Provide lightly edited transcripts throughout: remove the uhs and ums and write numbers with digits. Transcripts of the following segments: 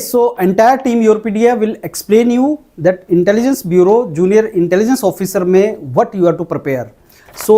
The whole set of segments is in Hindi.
So entire team Europedia will explain you that Intelligence Bureau Junior Intelligence Officer में what you have to prepare. So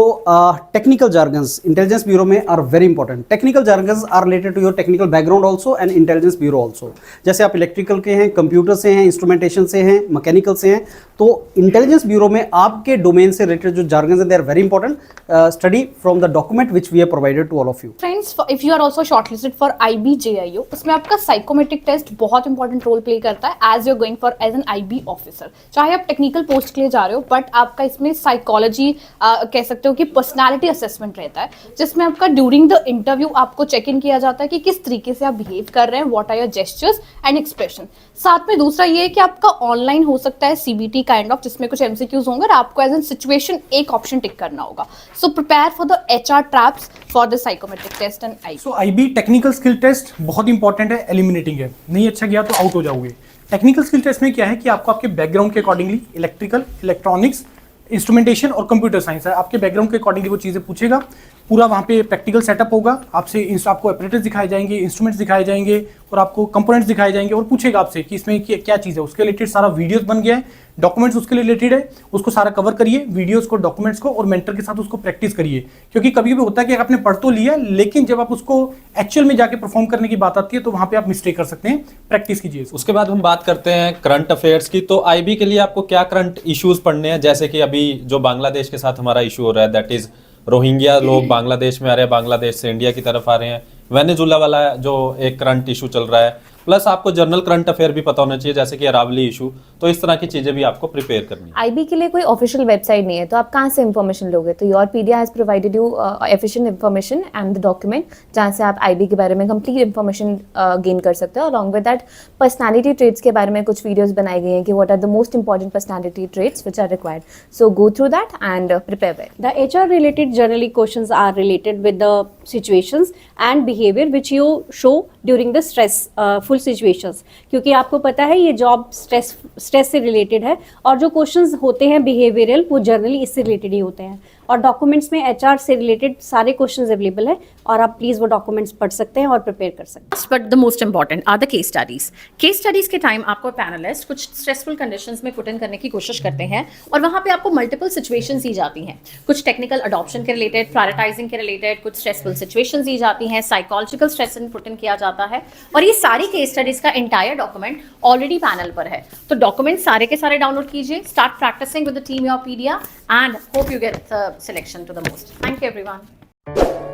technical jargons Intelligence Bureau में are very important. Technical jargons are related to your technical background also and Intelligence Bureau also. जैसे आप इलेक्ट्रिकल के हैं, कंप्यूटर से हैं, इंस्ट्रूमेंटेशन से हैं, मैकेनिकल से हैं, तो इंटेलिजेंस ब्यूरो में आपके डोमेन से रिलेटेड जो jargons हैं, they are very important. Study from the document which we have provided to all of you. Friends, if you are also shortlisted for IBJIO, उसमें आपका साइकोमेट्रिक टेस्ट बहुत इंपॉर्टेंट रोल प्ले करता है as you going for as an IB officer. चाहे आप टेक्निकल पोस्ट के लिए जा रहे हो, बट आपका इसमें साइकोलॉजी कह सकते हो कि पर्सनालिटी असेसमेंट रहता है, जिसमें आपका ड्यूरिंग द इंटरव्यू आपको चेक इन किया जाता है कि किस तरीके से आप बिहेव कर रहे हैं, what are your gestures and expression. साथ में दूसरा ये है कि आपका ऑनलाइन हो सकता है CBT काइंड ऑफ, जिसमें कुछ MCQs होंगे और आपको एज एन सिचुएशन एक ऑप्शन टिक करना होगा. So prepare for the HR traps for the psychometric test and IB. So IB technical skill test बहुत इंपॉर्टेंट है, एलिमिनेटिंग है. नहीं अच्छा गया तो आउट हो जाओगे. टेक्निकल स्किल टेस्ट में क्या है कि आपको आपके बैकग्राउंड के अकॉर्डिंगली इलेक्ट्रिकल, इलेक्ट्रॉनिक्स, इंस्ट्रूमेंटेशन और कंप्यूटर साइंस है, आपके बैकग्राउंड के अकॉर्डिंगली वो चीज़ें पूछेगा. पूरा वहाँ पे प्रैक्टिकल सेटअप होगा. आपको ऑपरेटर्स दिखाए जाएंगे, इंस्ट्रूमेंट्स दिखाए जाएंगे और आपको कंपोनेंट्स दिखाए जाएंगे और पूछेगा आपसे कि इसमें क्या चीज़ है. उसके रिलेटेड सारा वीडियोस बन गया है, डॉक्यूमेंट्स उसके रिलेटेड है, उसको सारा कवर करिए, वीडियोस को, डॉक्यूमेंट्स को, और मेंटर के साथ उसको प्रैक्टिस करिए. क्योंकि कभी भी होता है कि आपने पढ़ तो लिया, लेकिन जब आप उसको एक्चुअल में जाके परफॉर्म करने की बात आती है तो वहाँ पे आप मिस्टेक कर सकते हैं. प्रैक्टिस कीजिए. उसके बाद हम बात करते हैं करंट अफेयर्स की. तो IB के लिए आपको क्या करंट इश्यूज पढ़ने हैं, जैसे कि अभी जो बांग्लादेश के साथ हमारा इशू हो रहा है, दैट इज रोहिंग्या लोग बांग्लादेश में आ रहे हैं, बांग्लादेश से इंडिया की तरफ आ रहे हैं, वेनेजुला वाला जो एक करंट इशू चल रहा है, प्लस आपको जनरल करंट अफेयर भी पता होना चाहिए, जैसे कि अरावली इशू. तो इस तरह की चीजें भी आपको प्रिपेयर करनी है. IB के लिए कोई ऑफिशियल वेबसाइट नहीं है, तो आप कहाँ से इन्फॉर्मेशन लोगे? तो Yourpedia has provided you efficient information and the document, जहाँ से आप IB के बारे में कंप्लीट इन्फॉर्मेशन गेन कर सकते हो. Along with that personality traits के बारे में कुछ वीडियोज बनाई गई हैं कि what are the most important personality traits which are required. So go through that and prepare well. The HR related generally questions are related with the situations and behavior which you show during the stressful situations. क्योंकि आपको पता है ये जॉब स्ट्रेस से रिलेटेड है, और जो क्वेश्चंस होते हैं बिहेवियरल वो जनरली इससे रिलेटेड ही होते हैं. और डॉक्यूमेंट्स में HR से रिलेटेड सारे क्वेश्चंस अवेलेबल है, और आप प्लीज़ वो डॉक्यूमेंट्स पढ़ सकते हैं और प्रिपेयर कर सकते हैं. But the most important are the case studies. Case studies के टाइम आपको पैनलिस्ट कुछ स्ट्रेसफुल कंडीशंस में पुट इन करने की कोशिश करते हैं, और वहाँ पे आपको मल्टीपल सिचुएशंस दी जाती हैं. कुछ टेक्निकल अडॉप्शन के रिलेटेड, प्रायोरिटाइजिंग के रिलेटेड, कुछ स्ट्रेसफुल सिचुएशंस दी जाती हैं, साइकोलॉजिकल स्ट्रेस पुट इन किया जाता है, और ये सारी केस स्टडीज का एंटायर डॉक्यूमेंट ऑलरेडी पैनल पर है. तो डॉक्यूमेंट सारे के सारे डाउनलोड कीजिए, start practicing with the team Yourpedia, and hope you get the selection to the most. Thank you everyone.